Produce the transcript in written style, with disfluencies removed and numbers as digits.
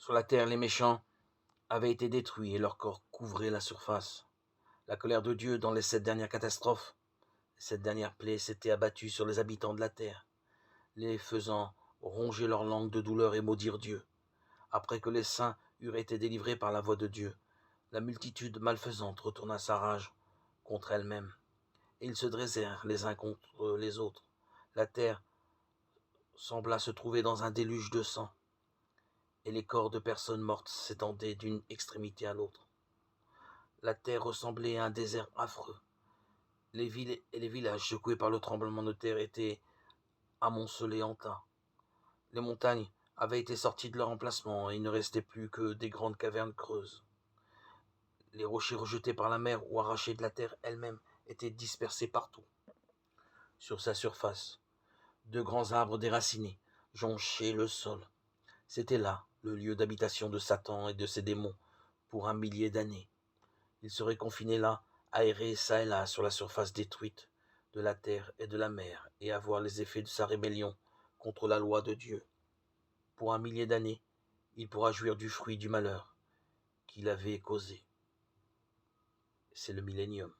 Sur la terre, les méchants avaient été détruits et leur corps couvrait la surface. La colère de Dieu dans les 7 dernières catastrophes, les 7 dernières plaies s'était abattue sur les habitants de la terre, les faisant ronger leur langue de douleur et maudire Dieu. Après que les saints eurent été délivrés par la voix de Dieu, la multitude malfaisante retourna sa rage contre elle-même, et ils se dressèrent les uns contre les autres. La terre sembla se trouver dans un déluge de sang, et les corps de personnes mortes s'étendaient d'une extrémité à l'autre. La terre ressemblait à un désert affreux. Les villes et les villages secoués par le tremblement de terre étaient amoncelés en tas. Les montagnes avaient été sorties de leur emplacement et il ne restait plus que des grandes cavernes creuses. Les rochers rejetés par la mer ou arrachés de la terre elle-même étaient dispersés partout. Sur sa surface, de grands arbres déracinés jonchaient le sol. C'était là le lieu d'habitation de Satan et de ses démons pour 1 millier d'années. Il serait confiné là, aéré çà et là sur la surface détruite de la terre et de la mer, et à voir les effets de sa rébellion contre la loi de Dieu. Pour 1 millier d'années, il pourra jouir du fruit du malheur qu'il avait causé. C'est le millénium.